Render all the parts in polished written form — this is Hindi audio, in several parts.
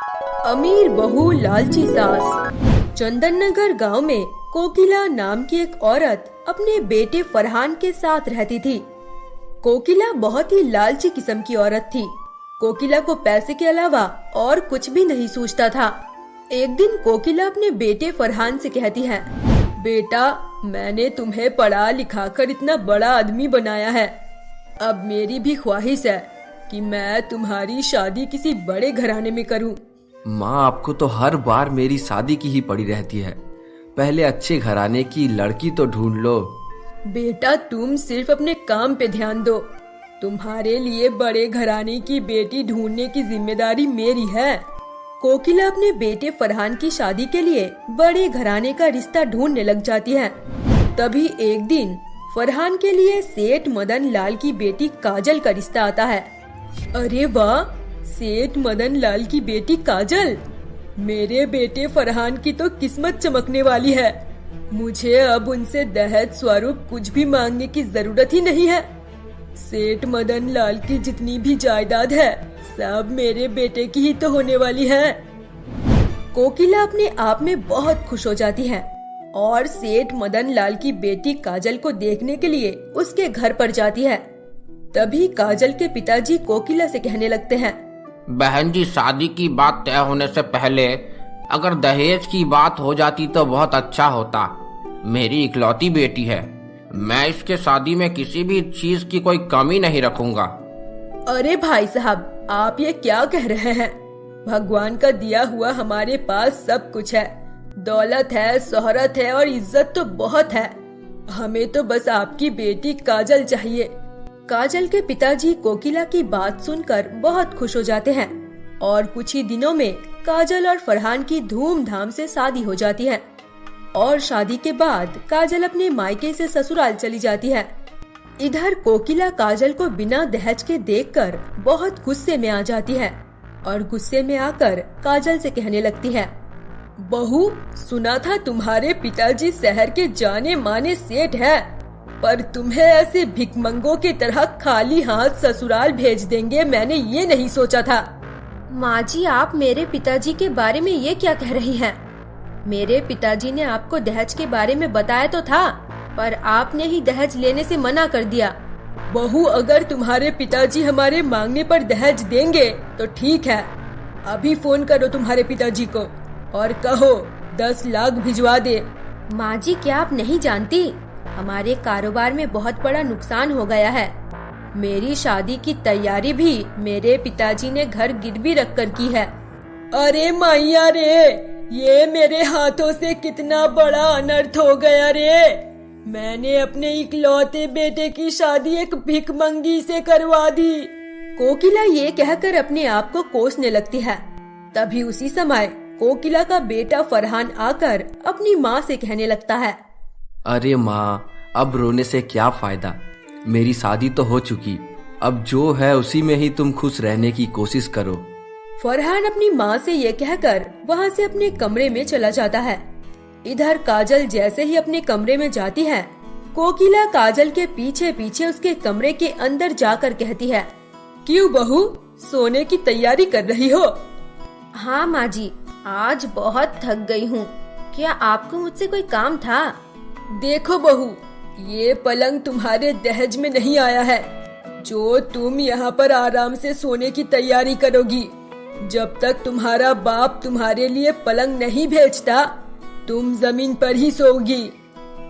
अमीर बहू लालची सास। चंदन नगर गाँव में कोकिला नाम की एक औरत अपने बेटे फरहान के साथ रहती थी। कोकिला बहुत ही लालची किस्म की औरत थी। कोकिला को पैसे के अलावा और कुछ भी नहीं सूझता था। एक दिन कोकिला अपने बेटे फरहान से कहती है, बेटा, मैंने तुम्हें पढ़ा लिखा कर इतना बड़ा आदमी बनाया है। अब मेरी भी ख्वाहिश है कि मैं तुम्हारी शादी किसी बड़े घराने में करूं। माँ, आपको तो हर बार मेरी शादी की ही पड़ी रहती है। पहले अच्छे घराने की लड़की तो ढूंढ लो। बेटा, तुम सिर्फ अपने काम पे ध्यान दो। तुम्हारे लिए बड़े घराने की बेटी ढूंढने की जिम्मेदारी मेरी है। कोकिला अपने बेटे फरहान की शादी के लिए बड़े घराने का रिश्ता ढूंढने लग जाती है। तभी एक दिन फरहान के लिए सेठ मदन लाल की बेटी काजल का रिश्ता आता है। अरे वाह, सेठ मदन लाल की बेटी काजल! मेरे बेटे फरहान की तो किस्मत चमकने वाली है। मुझे अब उनसे दहेज स्वरूप कुछ भी मांगने की जरूरत ही नहीं है। सेठ मदन लाल की जितनी भी जायदाद है सब मेरे बेटे की ही तो होने वाली है। कोकिला अपने आप में बहुत खुश हो जाती है और सेठ मदन लाल की बेटी काजल को देखने के लिए उसके घर पर जाती है। तभी काजल के पिताजी कोकिला से कहने लगते हैं, बहन जी, शादी की बात तय होने से पहले अगर दहेज की बात हो जाती तो बहुत अच्छा होता। मेरी इकलौती बेटी है, मैं इसके शादी में किसी भी चीज की कोई कमी नहीं रखूंगा। अरे भाई साहब, आप ये क्या कह रहे हैं? भगवान का दिया हुआ हमारे पास सब कुछ है। दौलत है, शोहरत है और इज्जत तो बहुत है। हमें तो बस आपकी बेटी काजल चाहिए। काजल के पिताजी कोकिला की बात सुनकर बहुत खुश हो जाते हैं और कुछ ही दिनों में काजल और फरहान की धूमधाम से शादी हो जाती है। और शादी के बाद काजल अपने मायके से ससुराल चली जाती है। इधर कोकिला काजल को बिना दहेज के देखकर बहुत गुस्से में आ जाती है और गुस्से में आकर काजल से कहने लगती है, बहू, सुना था तुम्हारे पिताजी शहर के जाने माने सेठ है, पर तुम्हें ऐसे भिखमंगों की तरह खाली हाथ ससुराल भेज देंगे, मैंने ये नहीं सोचा था। माँ जी, आप मेरे पिताजी के बारे में ये क्या कह रही हैं? मेरे पिताजी ने आपको दहेज के बारे में बताया तो था, पर आपने ही दहेज लेने से मना कर दिया। बहू, अगर तुम्हारे पिताजी हमारे मांगने पर दहेज देंगे तो ठीक है। अभी फोन करो तुम्हारे पिताजी को और कहो 10 लाख भिजवा दे। माँ जी, क्या आप नहीं जानती, हमारे कारोबार में बहुत बड़ा नुकसान हो गया है। मेरी शादी की तैयारी भी मेरे पिताजी ने घर गिरवी रख कर की है। अरे मैया रे, ये मेरे हाथों से कितना बड़ा अनर्थ हो गया रे। मैंने अपने इकलौते बेटे की शादी एक भिखमंगी से करवा दी। कोकिला ये कहकर अपने आप को कोसने लगती है। तभी उसी समय कोकिला का बेटा फरहान आकर अपनी माँ से कहने लगता है, अरे माँ, अब रोने से क्या फायदा? मेरी शादी तो हो चुकी। अब जो है उसी में ही तुम खुश रहने की कोशिश करो। फरहान अपनी माँ से ये कहकर वहाँ से अपने कमरे में चला जाता है। इधर काजल जैसे ही अपने कमरे में जाती है, कोकिला काजल के पीछे पीछे उसके कमरे के अंदर जाकर कहती है, क्यों बहू, सोने की तैयारी कर रही हो? हाँ माँ जी, आज बहुत थक गई हूँ। क्या आपको मुझसे कोई काम था? देखो बहू, ये पलंग तुम्हारे दहेज में नहीं आया है जो तुम यहाँ पर आराम से सोने की तैयारी करोगी। जब तक तुम्हारा बाप तुम्हारे लिए पलंग नहीं भेजता, तुम जमीन पर ही सोओगी।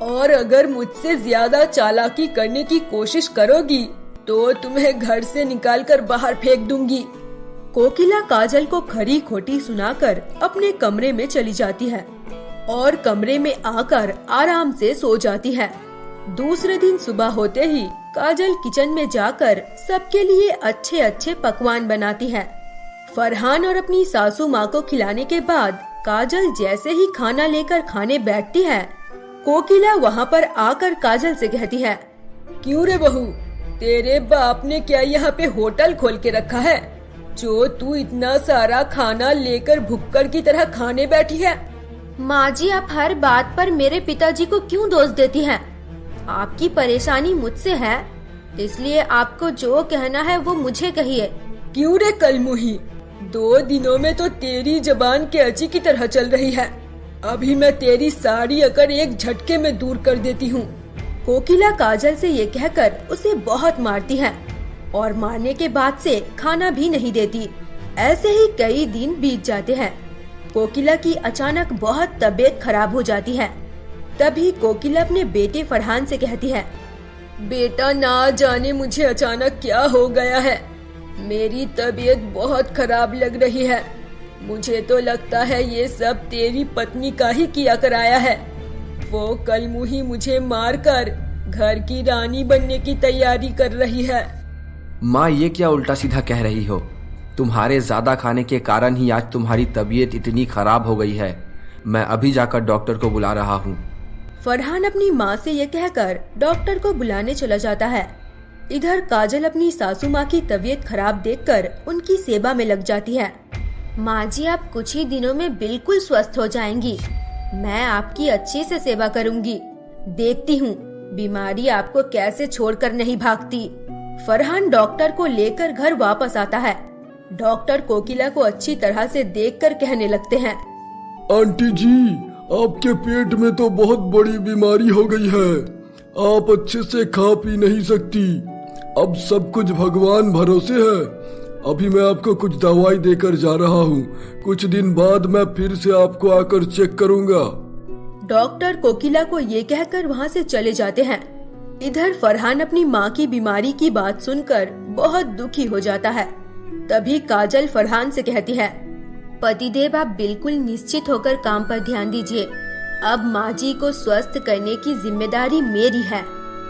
और अगर मुझसे ज्यादा चालाकी करने की कोशिश करोगी तो तुम्हें घर से निकालकर बाहर फेंक दूंगी। कोकिला काजल को खरी खोटी सुनाकर अपने कमरे में चली जाती है और कमरे में आकर आराम से सो जाती है। दूसरे दिन सुबह होते ही काजल किचन में जाकर सबके लिए अच्छे अच्छे पकवान बनाती है। फरहान और अपनी सासू माँ को खिलाने के बाद काजल जैसे ही खाना लेकर खाने बैठती है, कोकिला वहाँ पर आकर काजल से कहती है, क्यों रे बहू, तेरे बाप ने क्या यहाँ पे होटल खोल के रखा है जो तू इतना सारा खाना लेकर भुक्कड़ की तरह खाने बैठी है? माँ जी, आप हर बात पर मेरे पिताजी को क्यों दोष देती हैं? आपकी परेशानी मुझसे है, इसलिए आपको जो कहना है वो मुझे कहिए। क्यों रे कलमुही, 2 दिनों में तो तेरी जबान कैंची की तरह चल रही है। अभी मैं तेरी सारी अकड़ एक झटके में दूर कर देती हूँ। कोकिला काजल से ये कहकर उसे बहुत मारती है और मारने के बाद से खाना भी नहीं देती। ऐसे ही कई दिन बीत जाते हैं। कोकिला की अचानक बहुत तबीयत खराब हो जाती है। तभी कोकिला अपने बेटे फरहान से कहती है, बेटा ना जाने मुझे अचानक क्या हो गया है। मेरी तबीयत बहुत खराब लग रही है। मुझे तो लगता है ये सब तेरी पत्नी का ही किया कराया है। वो कल मुही मुझे मारकर घर की रानी बनने की तैयारी कर रही है। माँ, ये क्या उल्टा सीधा कह रही हो? तुम्हारे ज्यादा खाने के कारण ही आज तुम्हारी तबीयत इतनी खराब हो गई है। मैं अभी जाकर डॉक्टर को बुला रहा हूँ। फरहान अपनी माँ से ये कहकर डॉक्टर को बुलाने चला जाता है। इधर काजल अपनी सासू माँ की तबीयत खराब देखकर उनकी सेवा में लग जाती है। माँ जी, आप कुछ ही दिनों में बिल्कुल स्वस्थ हो जाएंगी। मैं आपकी अच्छे से सेवा करूंगी। देखती हूँ बीमारी आपको कैसे छोड़कर नहीं भागती। फरहान डॉक्टर को लेकर घर वापस आता है। डॉक्टर कोकिला को अच्छी तरह से देखकर कहने लगते हैं, आंटी जी, आपके पेट में तो बहुत बड़ी बीमारी हो गई है। आप अच्छे से खा पी नहीं सकती। अब सब कुछ भगवान भरोसे है। अभी मैं आपको कुछ दवाई देकर जा रहा हूँ। कुछ दिन बाद मैं फिर से आपको आकर चेक करूँगा। डॉक्टर कोकिला को ये कहकर वहाँ से चले जाते हैं। इधर फरहान अपनी माँ की बीमारी की बात सुनकर बहुत दुखी हो जाता है। तभी काजल फरहान से कहती है, पतिदेव, आप बिल्कुल निश्चित होकर काम पर ध्यान दीजिए। अब माँ जी को स्वस्थ करने की जिम्मेदारी मेरी है।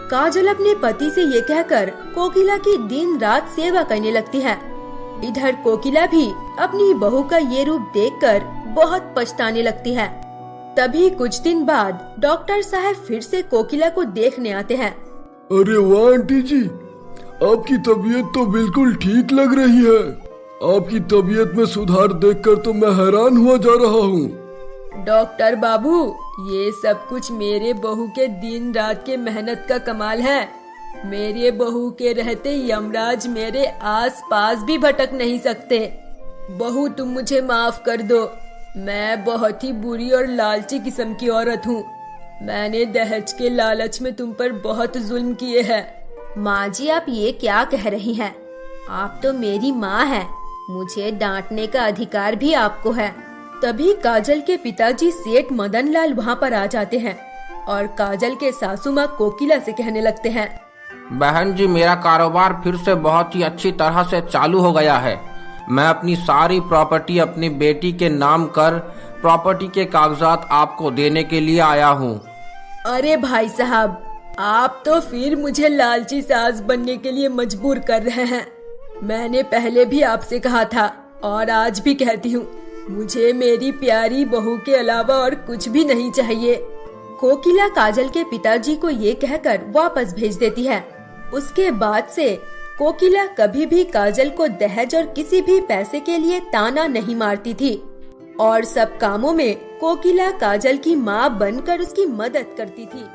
काजल अपने पति से ये कहकर कोकिला की दिन रात सेवा करने लगती है। इधर कोकिला भी अपनी बहू का ये रूप देखकर बहुत पछताने लगती है। तभी कुछ दिन बाद डॉक्टर साहब फिर से कोकिला को देखने आते हैं। अरे वाह आंटी जी, आपकी तबीयत तो बिल्कुल ठीक लग रही है। आपकी तबीयत में सुधार देखकर तो मैं हैरान हुआ जा रहा हूँ। डॉक्टर बाबू, ये सब कुछ मेरे बहू के दिन रात के मेहनत का कमाल है। मेरे बहू के रहते यमराज मेरे आस पास भी भटक नहीं सकते। बहू, तुम मुझे माफ कर दो। मैं बहुत ही बुरी और लालची किस्म की औरत हूँ। मैंने दहेज के लालच में तुम पर बहुत जुल्म किए हैं। माँ जी, आप ये क्या कह रही हैं? आप तो मेरी माँ हैं। मुझे डांटने का अधिकार भी आपको है। तभी काजल के पिताजी सेठ मदन लाल वहाँ पर आ जाते हैं और काजल के सासू माँ कोकिला से कहने लगते हैं, बहन जी, मेरा कारोबार फिर से बहुत ही अच्छी तरह से चालू हो गया है। मैं अपनी सारी प्रॉपर्टी अपनी बेटी के नाम कर प्रॉपर्टी के कागजात आपको देने के लिए आया हूँ। अरे भाई साहब, आप तो फिर मुझे लालची सास बनने के लिए मजबूर कर रहे हैं। मैंने पहले भी आपसे कहा था और आज भी कहती हूँ, मुझे मेरी प्यारी बहू के अलावा और कुछ भी नहीं चाहिए। कोकिला काजल के पिताजी को ये कहकर वापस भेज देती है। उसके बाद से कोकिला कभी भी काजल को दहेज और किसी भी पैसे के लिए ताना नहीं मारती थी और सब कामों में कोकिला काजल की माँ बनकर उसकी मदद करती थी।